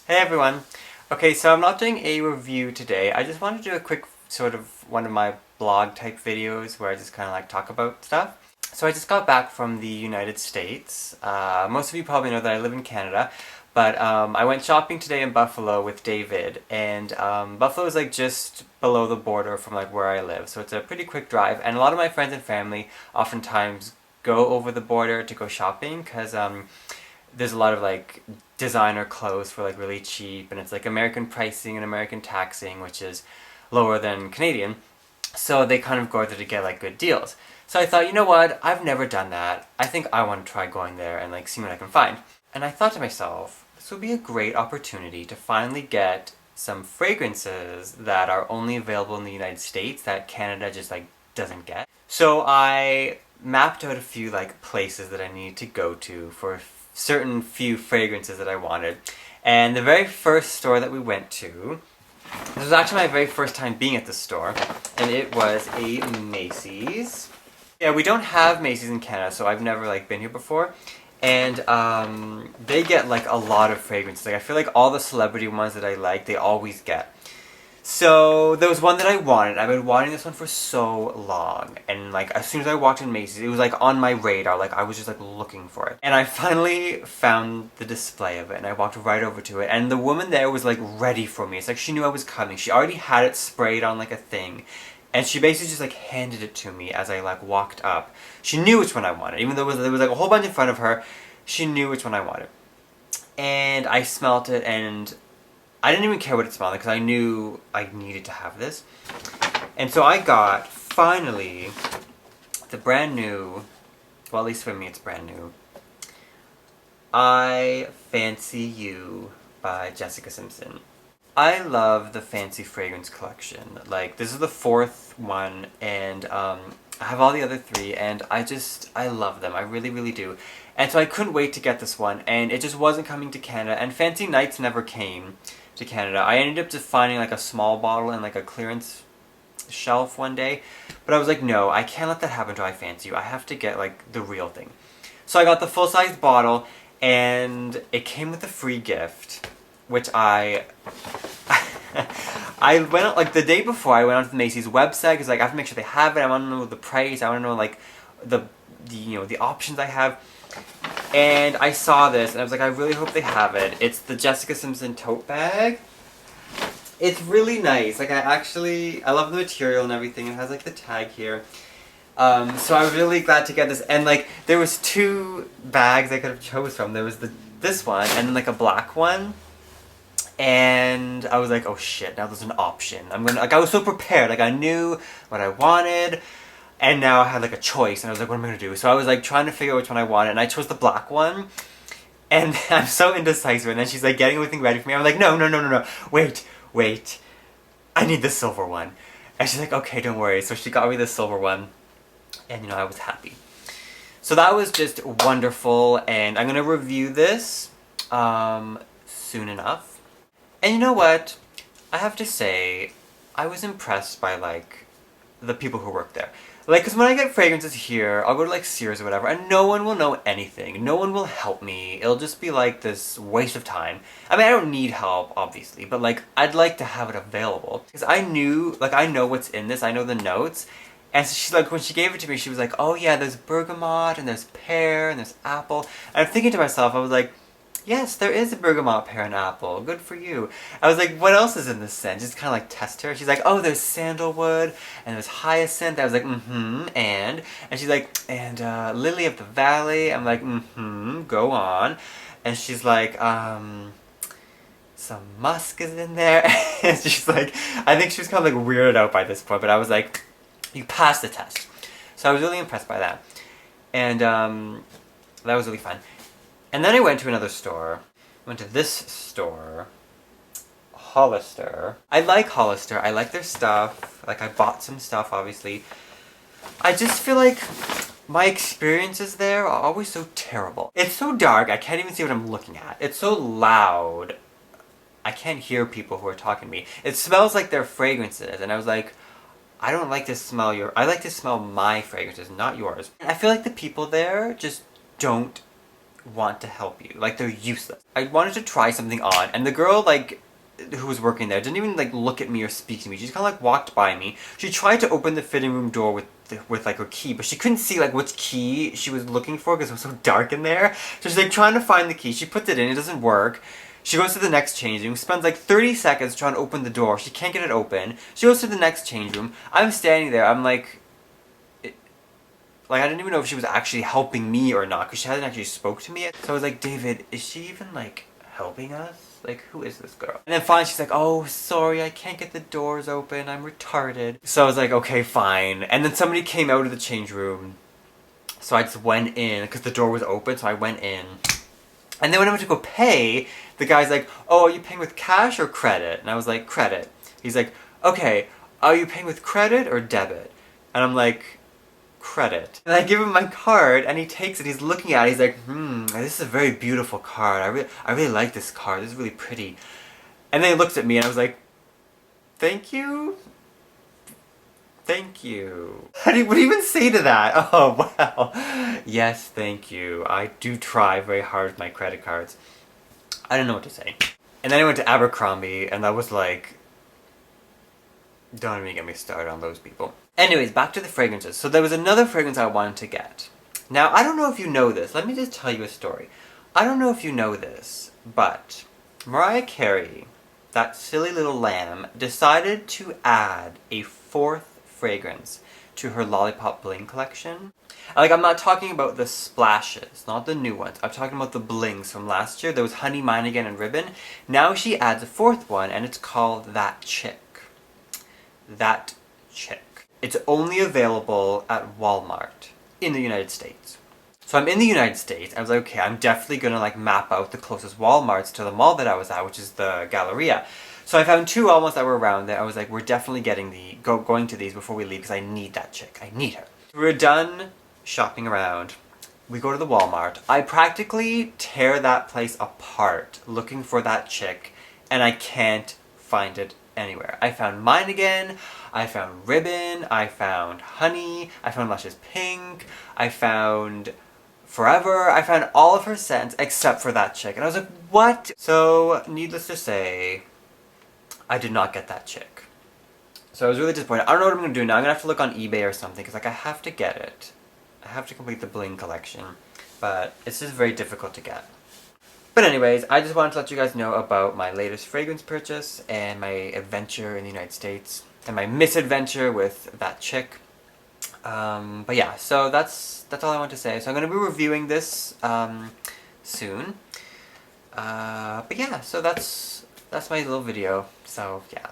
Hey everyone! Okay, so I'm not doing a review today. I just wanted to do a quick sort of one of my blog type videos where I just kind of like talk about stuff. So I just got back from the United States. Most of you probably know that I live in Canada, but I went shopping today in Buffalo with David, and Buffalo is like just below the border from like where I live, so it's a pretty quick drive. And a lot of my friends and family oftentimes go over the border to go shopping because there's a lot of like designer clothes for like really cheap, and it's like American pricing and American taxing, which is lower than Canadian. So they kind of go there to get like good deals. So I thought, you know what? I've never done that. I think I want to try going there and like seeing what I can find. And I thought to myself, this would be a great opportunity to finally get some fragrances that are only available in the United States that Canada just like doesn't get. So I mapped out a few like places that I needed to go to for certain few fragrances that I wanted. And the very first store that we went to, this was actually my very first time being at the store, and it was a Macy's. Yeah, we don't have Macy's in Canada, so I've never like been here before. And they get like a lot of fragrances. Like I feel like all the celebrity ones that I like, they always get. So there was one that I wanted. I've been wanting this one for so long, and like as soon as I walked in Macy's, it was like on my radar. Like I was just like looking for it, and I finally found the display of it, and I walked right over to it, and the woman there was like ready for me. It's like she knew I was coming. She already had it sprayed on like a thing, and she basically just like handed it to me as I like walked up. She knew which one I wanted, even though there was like a whole bunch in front of her. She knew which one I wanted, and I smelt it, and I didn't even care what it smelled like because I knew I needed to have this. And so I got, finally, the brand new, well at least for me it's brand new, I Fancy You by Jessica Simpson. I love the Fancy Fragrance collection. Like, this is the fourth one, and I have all the other three, and I love them. I really, really do. And so I couldn't wait to get this one, and it just wasn't coming to Canada, and Fancy Nights never came to Canada. I ended up just finding like a small bottle in like a clearance shelf one day, but I was like, no, I can't let that happen to I Fancy You. I have to get like the real thing. So I got the full-size bottle, and it came with a free gift, which I went out, like the day before I went onto the Macy's website because like I have to make sure they have it. I want to know the price. I want to know like the the options I have. And I saw this, and I was like, I really hope they have it. It's the Jessica Simpson tote bag. It's really nice. Like, I love the material and everything. It has, like, the tag here. So I was really glad to get this. And, like, there was two bags I could have chose from. There was this one, and then, like, a black one. And I was like, oh, shit, now there's an option. I was so prepared. Like, I knew what I wanted. And now I had like a choice, and I was like, what am I going to do? So I was like trying to figure out which one I wanted, and I chose the black one. And I'm so indecisive, and then she's like getting everything ready for me. I'm like, no. Wait. I need the silver one. And she's like, okay, don't worry. So she got me the silver one, and I was happy. So that was just wonderful, and I'm going to review this soon enough. And you know what? I have to say, I was impressed by like the people who work there. Like, because when I get fragrances here, I'll go to, like, Sears or whatever, and no one will know anything. No one will help me. It'll just be, like, this waste of time. I mean, I don't need help, obviously, but, like, I'd like to have it available. Because I know what's in this. I know the notes. And so she's like, when she gave it to me, she was like, oh, yeah, there's bergamot, and there's pear, and there's apple. And I'm thinking to myself, I was like, yes, there is a bergamot, pear, and apple. Good for you. I was like, what else is in this scent? Just kind of like test her. She's like, oh, there's sandalwood, and there's hyacinth. I was like, and she's like, and lily of the valley. I'm like, go on. And she's like, some musk is in there. And she's like, I think she was kind of like weirded out by this point, but I was like, you passed the test. So I was really impressed by that. And that was really fun. And then I went to another store. I went to this store, Hollister. I like Hollister. I like their stuff. Like, I bought some stuff, obviously. I just feel like my experiences there are always so terrible. It's so dark, I can't even see what I'm looking at. It's so loud, I can't hear people who are talking to me. It smells like their fragrances, and I was like, I don't like to smell I like to smell my fragrances, not yours. I feel like the people there just don't want to help you. Like, they're useless. I wanted to try something on, and the girl, like, who was working there didn't even, like, look at me or speak to me. She just kind of, like, walked by me. She tried to open the fitting room door with like, her key, but she couldn't see, like, which key she was looking for because it was so dark in there. So she's, like, trying to find the key. She puts it in. It doesn't work. She goes to the next change room, spends, like, 30 seconds trying to open the door. She can't get it open. She goes to the next change room. I'm standing there. I'm, like... Like, I didn't even know if she was actually helping me or not, because she hasn't actually spoke to me yet. So I was like, David, is she even, like, helping us? Like, who is this girl? And then finally she's like, oh, sorry, I can't get the doors open. I'm retarded. So I was like, okay, fine. And then somebody came out of the change room. So I just went in, because the door was open, so I went in. And then when I went to go pay, the guy's like, oh, are you paying with cash or credit? And I was like, credit. He's like, okay, are you paying with credit or debit? And I'm like, credit. And I give him my card, and he takes it, he's looking at it, he's like, this is a very beautiful card. I really like this card. This is really pretty. And then he looks at me, and I was like, thank you? Thank you. What do you even say to that? Oh, well. Yes, thank you. I do try very hard with my credit cards. I don't know what to say. And then I went to Abercrombie, and that was like... Don't even get me started on those people. Anyways, back to the fragrances. So there was another fragrance I wanted to get. Now, I don't know if you know this. Let me just tell you a story. I don't know if you know this, but Mariah Carey, that silly little lamb, decided to add a 4th fragrance to her Lollipop Bling collection. Like, I'm not talking about the splashes, not the new ones. I'm talking about the blings from last year. There was Honey, Mine Again, and Ribbon. Now she adds a 4th one, and it's called That Chick. That Chick. It's only available at Walmart in the United States. So I'm in the United States. I was like, okay, I'm definitely gonna like map out the closest Walmarts to the mall that I was at, which is the Galleria. So I found 2 Walmarts that were around there. I was like, we're definitely getting going to these before we leave because I need that chick. I need her. We're done shopping around. We go to the Walmart. I practically tear that place apart looking for that chick, and I can't find it anywhere. I found Mine Again, I found Ribbon, I found Honey, I found Luscious Pink, I found Forever, I found all of her scents except for that chick. And I was like, what? So, needless to say, I did not get that chick. So I was really disappointed. I don't know what I'm going to do now. I'm going to have to look on eBay or something, because like I have to get it. I have to complete the bling collection. But it's just very difficult to get. But anyways, I just wanted to let you guys know about my latest fragrance purchase and my adventure in the United States and my misadventure with that chick. But yeah, so that's all I want to say. So I'm going to be reviewing this soon. But yeah, so that's my little video. So yeah.